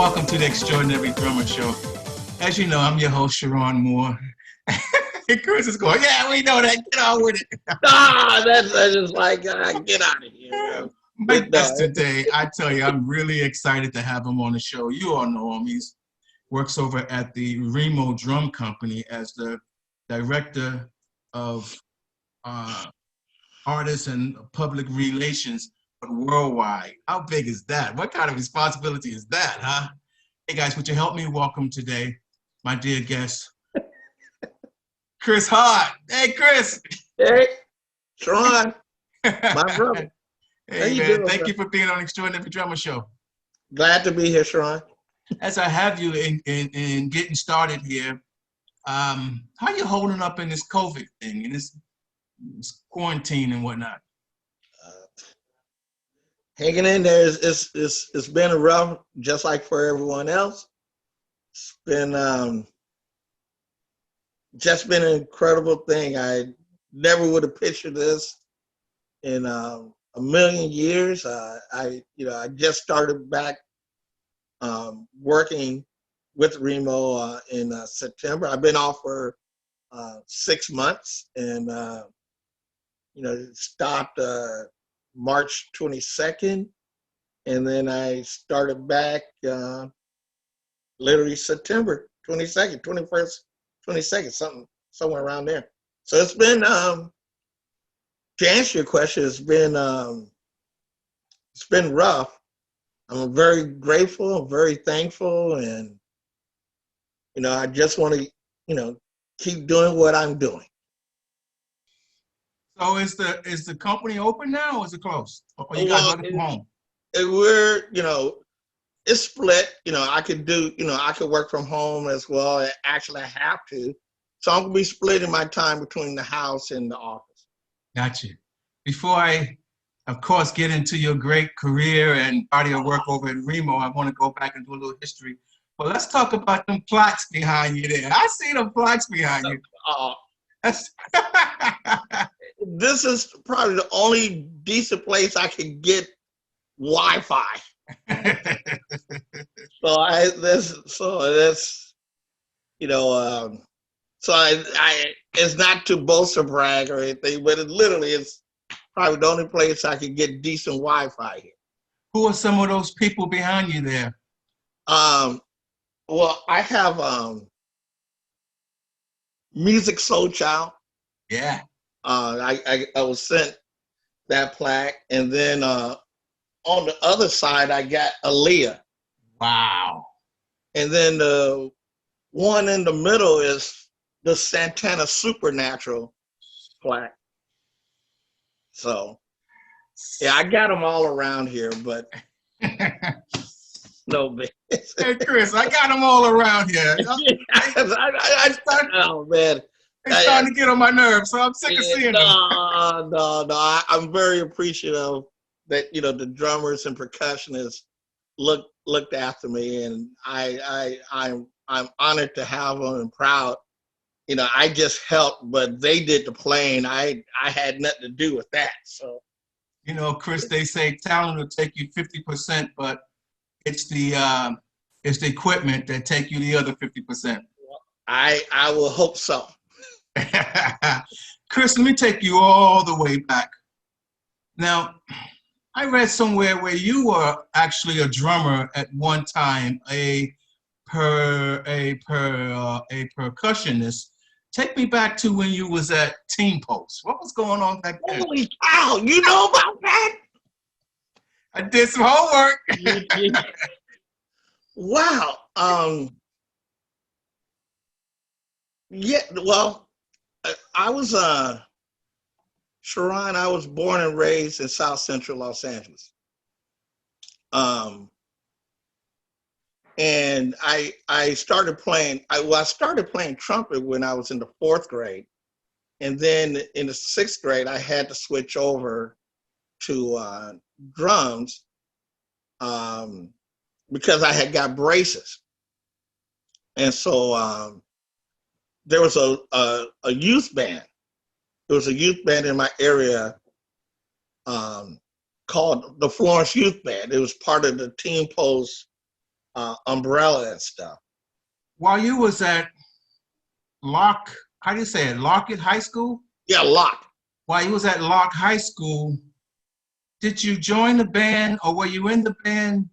welcome to the Extraordinary Drummer Show. As you know, I'm your host, Cheron Moore. And Chris is going, yeah, we know that. Get on with it. That's just like, get out of here. My guest today, I tell you, I'm really excited to have him on the show. You all know him. He works over at the Remo Drum Company as the director of artists and public relations, but worldwide. How big is that? What kind of responsibility is that, huh? Hey guys, would you help me welcome today my dear guest, Chris HART. Hey, Chris. Hey, Cheron, my brother. Hey, man, thank you for being on Extraordinary Drummer Show. Glad to be here, Cheron. As I have you in getting started here, how you holding up in this COVID thing, in this quarantine and whatnot? Hanging in there. It's been rough, just like for everyone else. It's been just been an incredible thing. I never would have pictured this in a million years. I just started back working with Remo in September. I've been off for 6 months, and stopped March 22nd, and then I started back literally September 22nd, 21st, 22nd, somewhere around there. So it's been, to answer your question, it's been rough. I'm very grateful, I'm very thankful, and I just want to keep doing what I'm doing. So is the company open now, or is it closed? Or you guys working from home? We're it's split. I could do I could work from home as well. Actually, I have to. So I'm gonna be splitting my time between the house and the office. Gotcha. Before I, of course, get into your great career and body of work over at Remo, I want to go back and do a little history. But let's talk about them plaques behind you there. I see them plaques behind you. This is probably the only decent place I can get Wi-Fi. It's not to boast or brag or anything, but it literally is probably the only place I can get decent Wi-Fi here. Who are some of those people behind you there? Well, I have Music Soul Child. Yeah. I was sent that plaque, and then on the other side I got Aaliyah. Wow. And then the one in the middle is the Santana Supernatural plaque. So yeah, I got them all around here, but no big. Hey Chris, I got them all around here. Oh man. It's starting to get on my nerves, so I'm sick of seeing them. No. I'm very appreciative that the drummers and percussionists looked after me, and I'm honored to have them and proud. I just helped, but they did the playing. I had nothing to do with that. So, Chris, they say talent will take you 50%, but it's the equipment that take you the other 50%. I will hope so. Chris, let me take you all the way back. Now, I read somewhere where you were actually a drummer at one time, a percussionist. Take me back to when you was at Team Post. What was going on back then? Holy cow, you know about that? I did some homework. Wow. Yeah, well, I was Cheron, I was born and raised in South Central Los Angeles. And I started playing, I started playing trumpet when I was in the 4th grade. And then in the 6th grade, I had to switch over to drums because I had got braces. And so there was a youth band. There was a youth band in my area called the Florence Youth Band. It was part of the Team Post umbrella and stuff. While you was at Locke, how do you say it, Lockett High School? Yeah, lock. While you was at Locke High School, did you join the band or were you in the band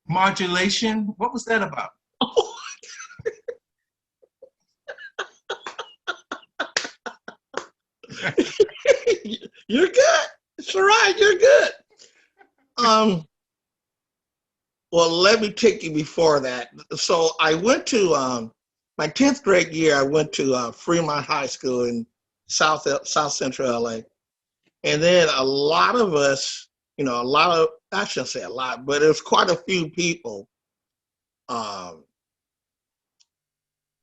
Modulation? What was that about? You're good. Cheron, you're good. Well, let me take you before that. So I went to my 10th grade year. I went to Fremont High School in South Central LA, and then a lot of us, I shouldn't say a lot, but it was quite a few people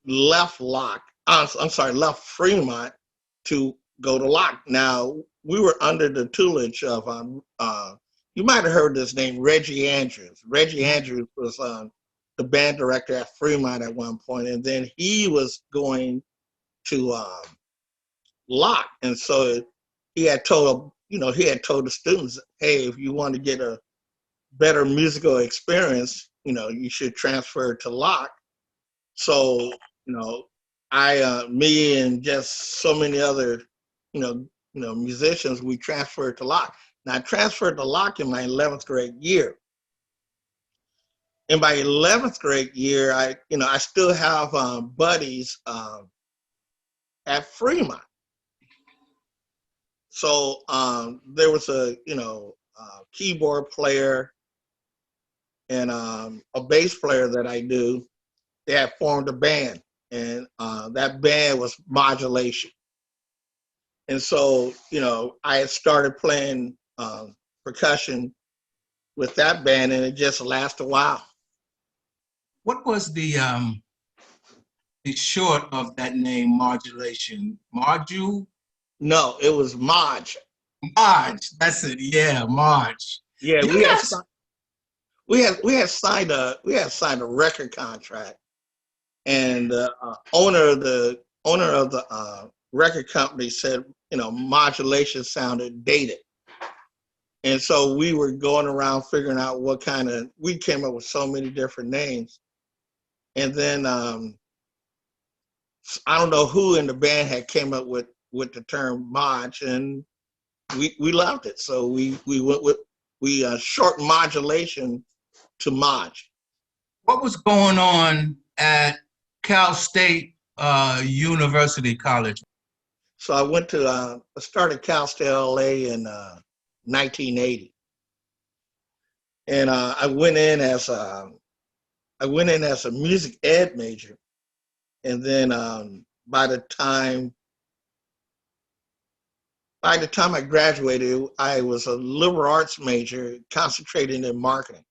left left Fremont to go to Locke. Now we were under the tutelage of you might have heard this name, Reggie Andrews. Reggie Andrews was the band director at Fremont at one point, and then he was going to Locke, and so he had told the students, hey, if you want to get a better musical experience, you should transfer to Locke. So me and just so many other musicians, we transferred to Locke. Now, I transferred to Locke in my 11th grade year. In my 11th grade year, I still have buddies at Fremont. So there was a keyboard player and a bass player that I knew. They had formed a band, and that band was Modulation. And so, I had started playing percussion with that band, and it just lasted a while. What was the short of that name, Modulation? Module? No, it was Maj. Marge, that's it. Yeah, Marge. Yeah, You guys, we had signed a record contract, and the owner of the record company said, Modulation sounded dated. And so we were going around figuring out we came up with so many different names. And then I don't know who in the band had came up with the term Maj, and we loved it. So we went with, shortened Modulation to Maj. what was going on at Cal State University College? So I started Cal State LA in 1980. And I went in as a music ed major. And then by the time I graduated, I was a liberal arts major concentrating in marketing.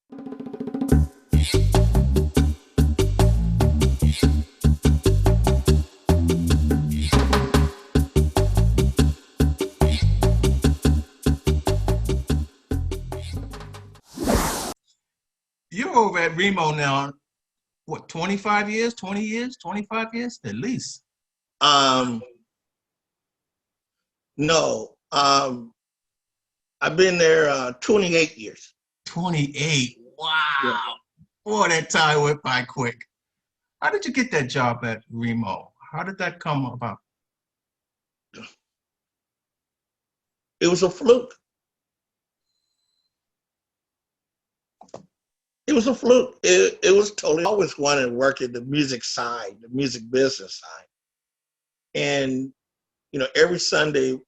You're over at Remo now, what, 25 years, 20 years, 25 years, at least? No, I've been there 28 years. 28, wow. Yeah. Boy, that time went by quick. How did you get that job at Remo? How did that come about? It was a fluke. It was a fluke. It was totally, I always wanted to work at the music side, the music business side. And, every Sunday,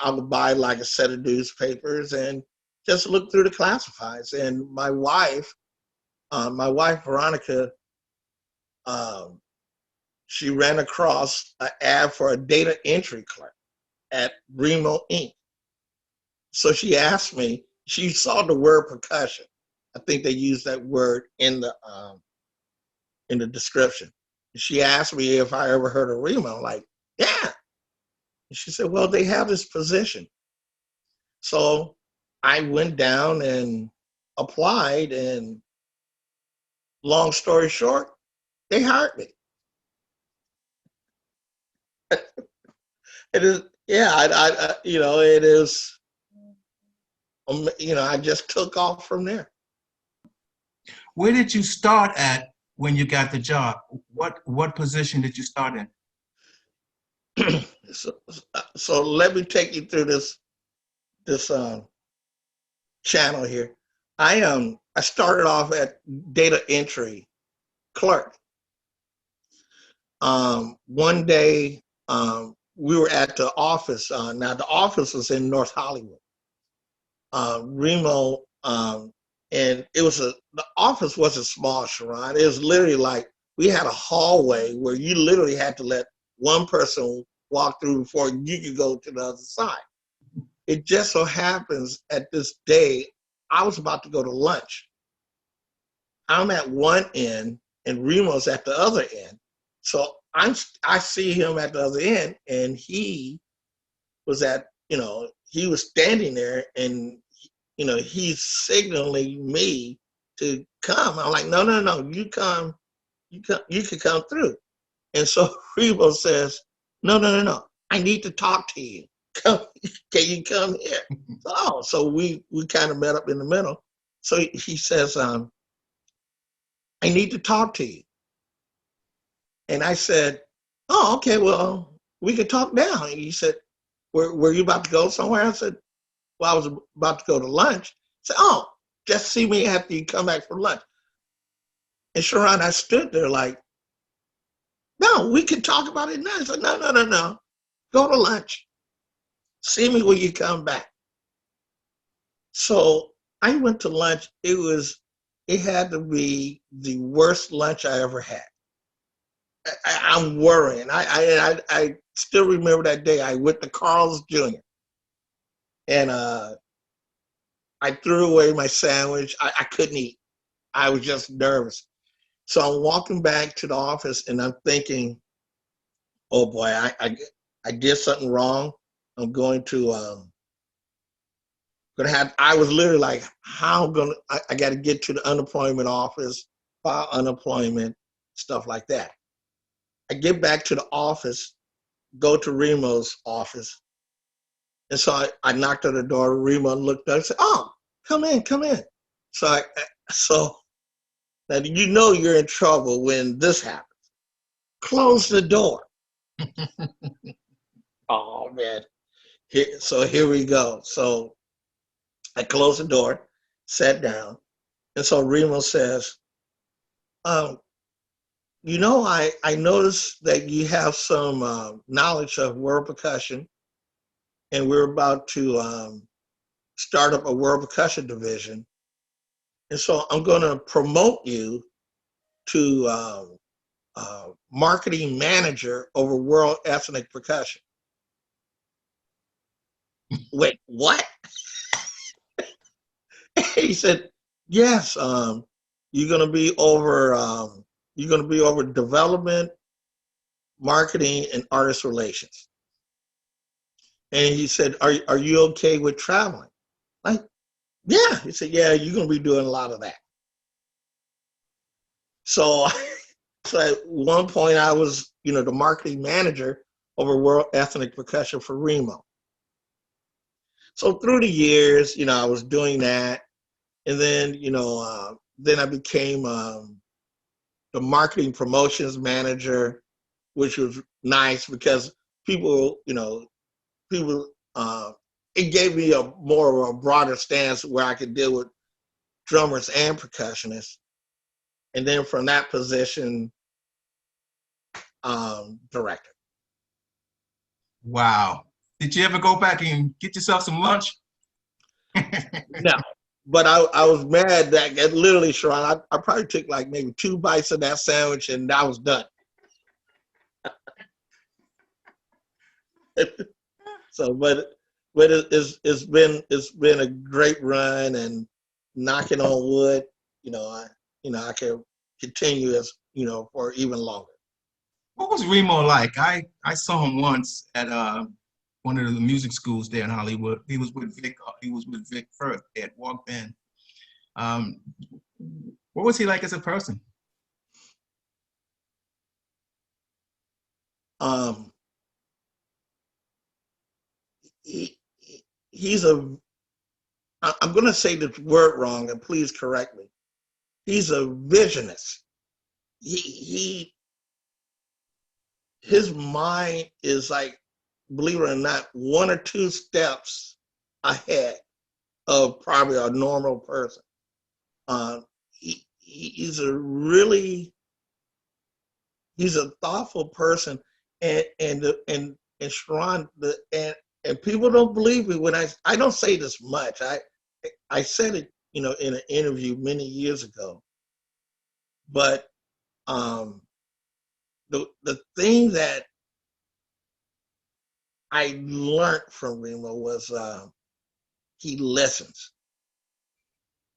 I would buy like a set of newspapers and just look through the classifieds. And my wife, Veronica, she ran across an ad for a data entry clerk at Remo Inc. So she asked me, she saw the word percussion. I think they used that word in the description. She asked me if I ever heard of Remo. I'm like, yeah. And she said, well, they have this position. So I went down and applied, and long story short, they hired me. It is, yeah, it is, I just took off from there. Where did you start at when you got the job? What position did you start in? So let me take you through this channel here. I started off at data entry clerk. One day we were at the office. Now the office was in North Hollywood. Remo, and the office wasn't small, Cheron. It was literally like we had a hallway where you literally had to let one person walk through before you could go to the other side. It just so happens at this day, I was about to go to lunch. I'm at one end and Remo's at the other end. So I see him at the other end, and he was he was standing there, and he's signaling me to come. I'm like, no, no, no, you come, you can come through. And so Remo says, no, no, no, no, I need to talk to you. Come, can you come here? So we kind of met up in the middle. So he says, I need to talk to you. And I said, oh, okay, well, we can talk now. And he said, were you about to go somewhere? I said, well, I was about to go to lunch. He said, oh, just see me after you come back from lunch. And Cheron, I stood there like, no, we can talk about it now. I said, no, no, no, no. Go to lunch. See me when you come back. So I went to lunch. It had to be the worst lunch I ever had. I'm worrying. I still remember that day. I went to Carl's Jr. and I threw away my sandwich. I couldn't eat. I was just nervous. So I'm walking back to the office and I'm thinking, oh boy, I did something wrong. I'm going to I was literally like, I got to get to the unemployment office, file unemployment, stuff like that. I get back to the office, go to Remo's office. And so I knocked on the door. Remo looked up and said, oh, come in, come in. So now you're in trouble when this happens. Close the door. Oh, man. So here we go. So I closed the door, sat down. And so Remo says, I noticed that you have some knowledge of world percussion, and we're about to start up a world percussion division. And so I'm going to promote you to marketing manager over world ethnic percussion. Wait, what? He said, yes, you're going to be over development, marketing, and artist relations. And he said, are you okay with traveling? Like, yeah. He said, yeah, you're going to be doing a lot of that. So at one point I was, the marketing manager over world ethnic percussion for Remo. So through the years, I was doing that. And then, then I became the marketing promotions manager, which was nice because people, it gave me a more of a broader stance where I could deal with drummers and percussionists. And then from that position, director. Wow. Did you ever go back and get yourself some lunch? No, but I was mad that literally, Cheron, I probably took like maybe 2 bites of that sandwich and I was done. So, but it's been a great run, and knocking on wood, I can continue as for even longer. What was Remo like? I saw him once at one of the music schools there in Hollywood. He was with Vic. He was with Vic Firth at Walk Band. What was he like as a person? He's I'm going to say the word wrong, and please correct me. he's a visionist. His mind is like, believe it or not, one or two steps ahead of probably a normal person. He's a really, he's a thoughtful person, and Cheron, and people don't believe me when I don't say this much. I said it, in an interview many years ago, but the thing that I learned from Remo was he listens.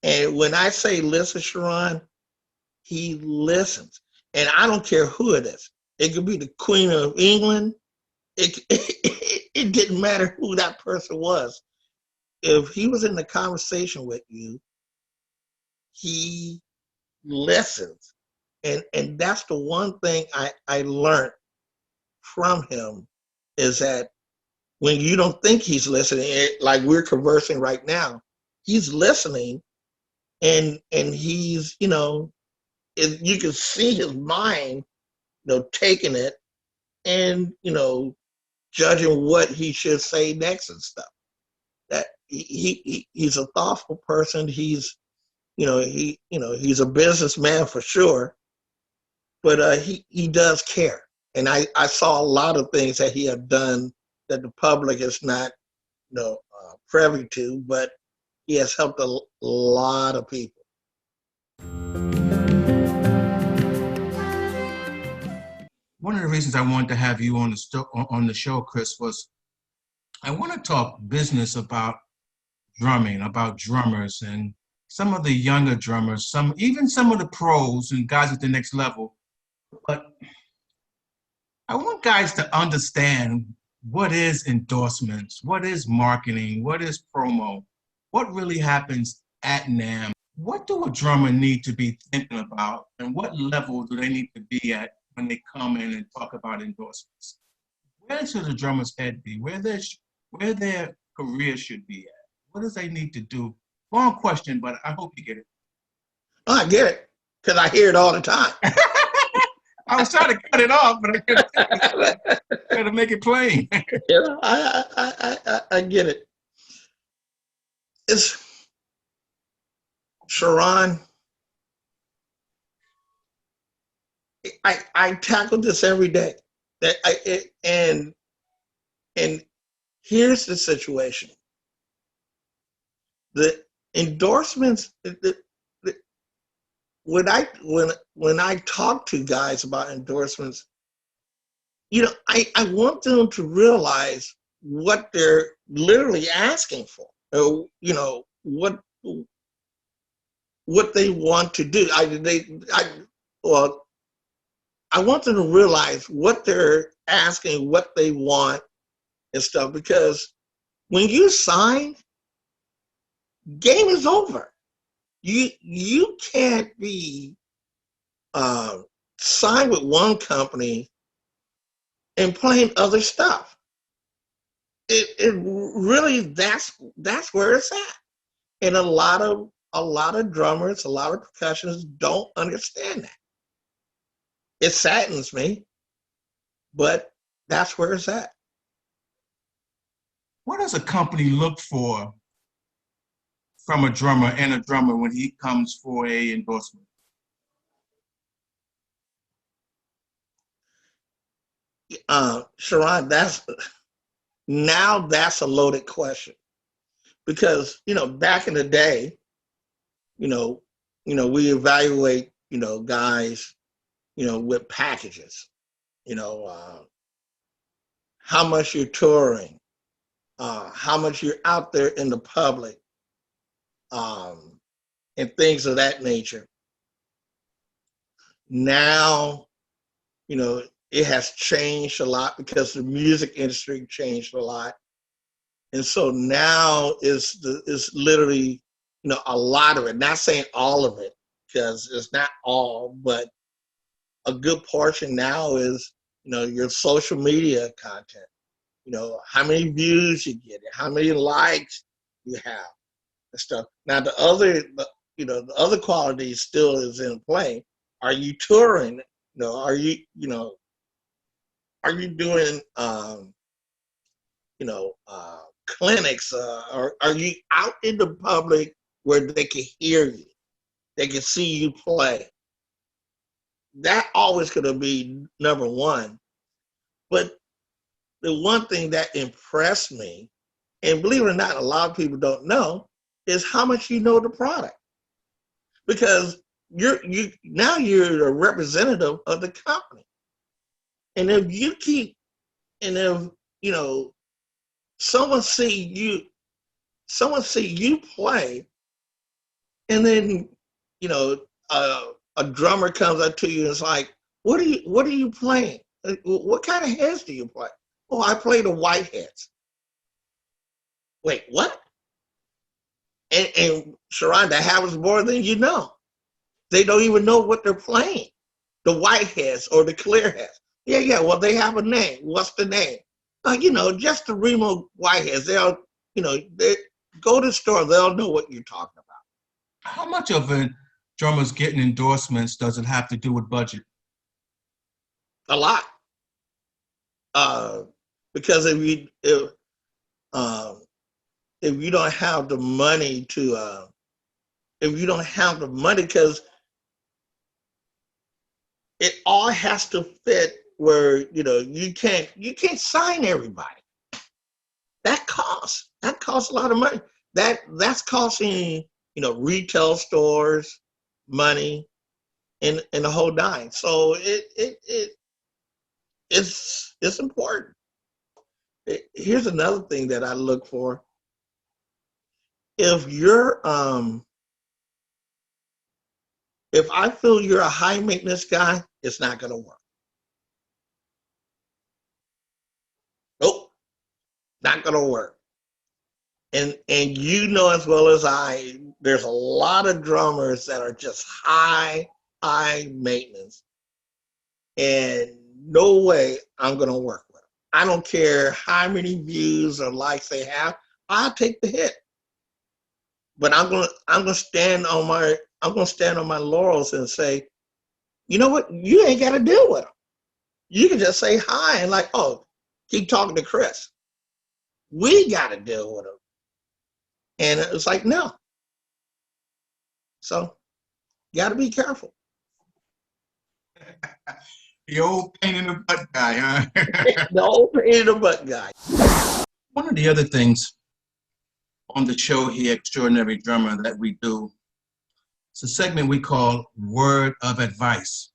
And when I say listen, Cheron, he listens. And I don't care who it is. It could be the Queen of England. It didn't matter who that person was. If he was in the conversation with you, he listens. And that's the one thing I learned from him, is that when you don't think he's listening, like we're conversing right now, he's listening, and he's, you can see his mind, taking it and, judging what he should say next and stuff. That he's a thoughtful person. He's, he's a businessman for sure, but he does care. And I saw a lot of things that he had done that the public is not, privy to, but he has helped a lot of people. One of the reasons I wanted to have you on the show, Chris, was I want to talk business about drumming, about drummers, and some of the younger drummers, even some of the pros and guys at the next level. But I want guys to understand what is endorsements, what is marketing, what is promo, what really happens at NAMM. What do a drummer need to be thinking about, and what level do they need to be at when they come in and talk about endorsements? Where should a drummer's head be? Where their career should be at? What does they need to do? Long question, but I hope you get it. Oh, I get it, because I hear it all the time. I was trying to cut it off, but I got to make it plain. I get it. It's Cheron. I tackle this every day. And here's the situation. The endorsements, when I talk to guys about endorsements, I want them to realize what they're literally asking for. What they want to do. I want them to realize what they're asking, what they want and stuff, because when you sign, game is over. You can't be signed with one company and playing other stuff. It really, that's where it's at. And a lot of drummers, a lot of percussionists don't understand that. It saddens me, but that's where it's at. What does a company look for from a drummer when he comes for a endorsement? Cheron, that's a loaded question, because back in the day, we evaluate guys with packages, how much you're touring, how much you're out there in the public, and things of that nature. Now, it has changed a lot because the music industry changed a lot. And so now is literally, a lot of it, not saying all of it, because it's not all, but a good portion now is, your social media content, how many views you get, how many likes you have and stuff. Now the the other qualities still is in play. Are you touring? Are you, are you doing, clinics? Or are you out in the public where they can hear you? They can see you play. That always going to be number one. But the one thing that impressed me, and believe it or not, a lot of people don't know, is how much you know the product. Because you're a representative of the company. And if someone see you play, and then, a drummer comes up to you and is like, what are you playing? What kind of heads do you play? Oh, I play the white heads. Wait, what? And Cheron, that happens more than you know. They don't even know what they're playing. The white heads or the clear heads. Yeah, well, they have a name. What's the name? Just the Remo white heads. They'll, they go to the store, they'll know what you're talking about. How much of a drummer's getting endorsements does it have to do with budget? A lot. Because if you don't have the money because it all has to fit where, you can't sign everybody. That costs a lot of money. That's costing, retail stores money and the whole nine. So it's important. Here's another thing that I look for. If I feel you're a high maintenance guy, it's not going to work. Nope, not going to work. And as well as I, there's a lot of drummers that are just high maintenance, and no way I'm going to work with them. I don't care how many views or likes they have. I'll take the hit. But I'm gonna stand on my laurels and say, you know what? You ain't got to deal with them. You can just say hi and like, oh, keep talking to Chris. We got to deal with them. And it's like, no. So you got to be careful. The old pain in the butt guy, huh? The old pain in the butt guy. One of the other things on the show here, Extraordinary Drummer, that we do, it's a segment we call Word of Advice,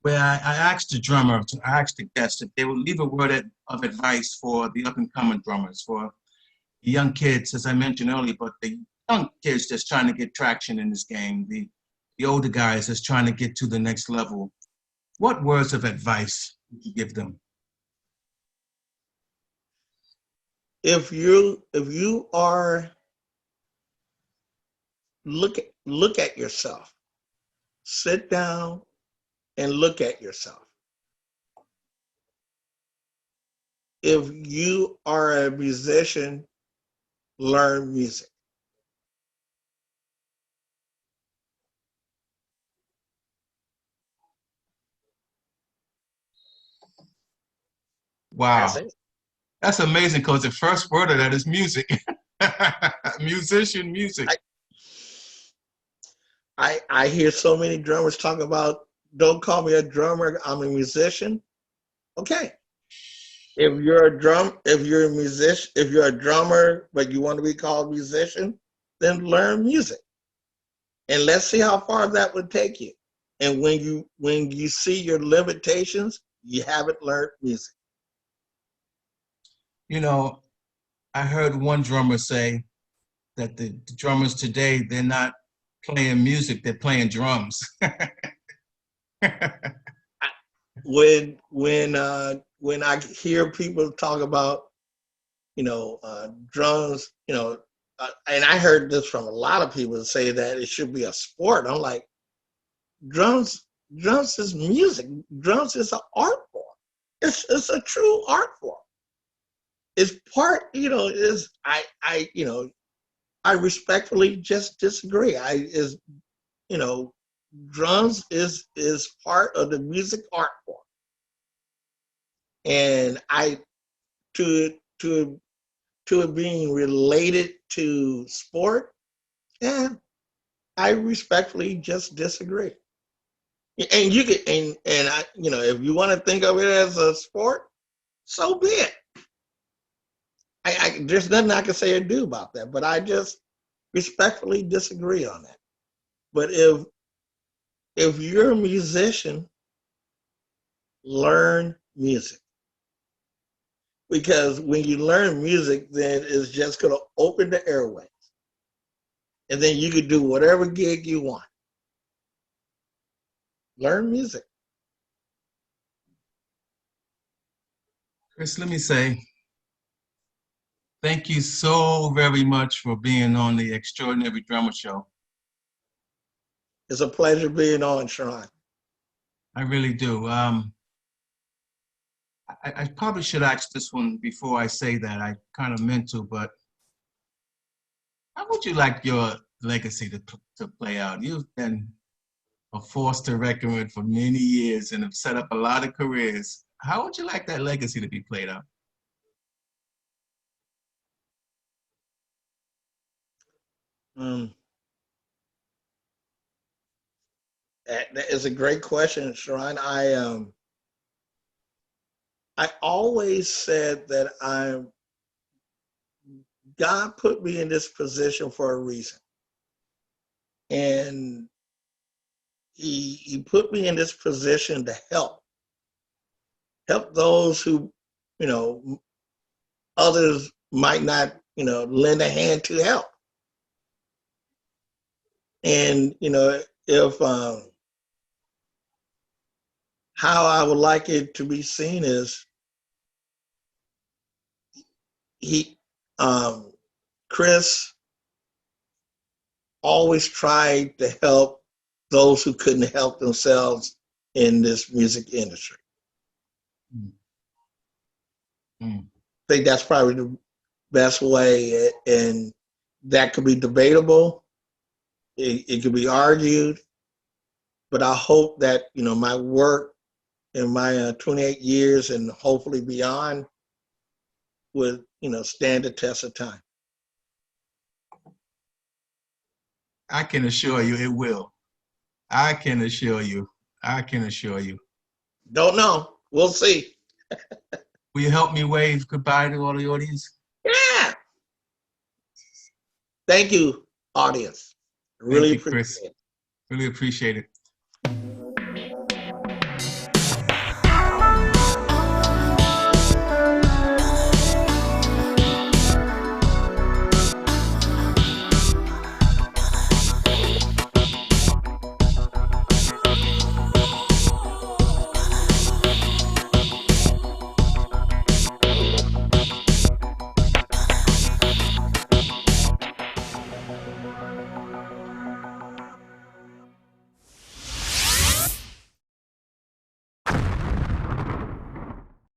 where I asked the guest if they would leave a word of advice for the up-and-coming drummers, for the young kids, as I mentioned earlier, but the young kids just trying to get traction in this game, the older guys just trying to get to the next level. What words of advice would you give them? If you are, look at yourself. Sit down and look at yourself. If you are a musician, learn music. Wow. That's amazing, because the first word of that is music. Musician, music. I hear so many drummers talk about, don't call me a drummer, I'm a musician. Okay. If you're a musician, if you're a drummer, but you want to be called a musician, then learn music. And let's see how far that would take you. And when you see your limitations, you haven't learned music. I heard one drummer say that the drummers today, they're not playing music, they're playing drums. When I hear people talk about, drums, and I heard this from a lot of people say that it should be a sport. I'm like, drums is music. Drums is an art form. It's a true art form. It's part, I respectfully just disagree. You know, drums is part of the music art form, and to to it being related to sport, yeah, I respectfully just disagree. And you could, and I, if you want to think of it as a sport, so be it. There's nothing I can say or do about that, but I just respectfully disagree on that. But if you're a musician, learn music, because when you learn music, then it's just going to open the airways, and then you can do whatever gig you want. Learn music. Chris, let me say thank you so very much for being on the Extraordinary Drummer Show. It's a pleasure being on, Cheron. I really do. I probably should ask this one before I say that. I kind of meant to, but how would you like your legacy to play out? You've been a force to reckon with for many years and have set up a lot of careers. How would you like that legacy to be played out? That is a great question, Cheron. I always said that God put me in this position for a reason. And he put me in this position to help those who, others might not, lend a hand to help. And, if how I would like it to be seen is he, Chris always tried to help those who couldn't help themselves in this music industry. I think that's probably the best way, and that could be debatable. It could be argued, but I hope that my work in my 28 years and hopefully beyond would stand the test of time. I can assure you it will. I can assure you. I can assure you. Don't know. We'll see. Will you help me wave goodbye to all the audience? Yeah. Thank you, audience. Really Thank you, appreciate Chris. it. Really appreciate it.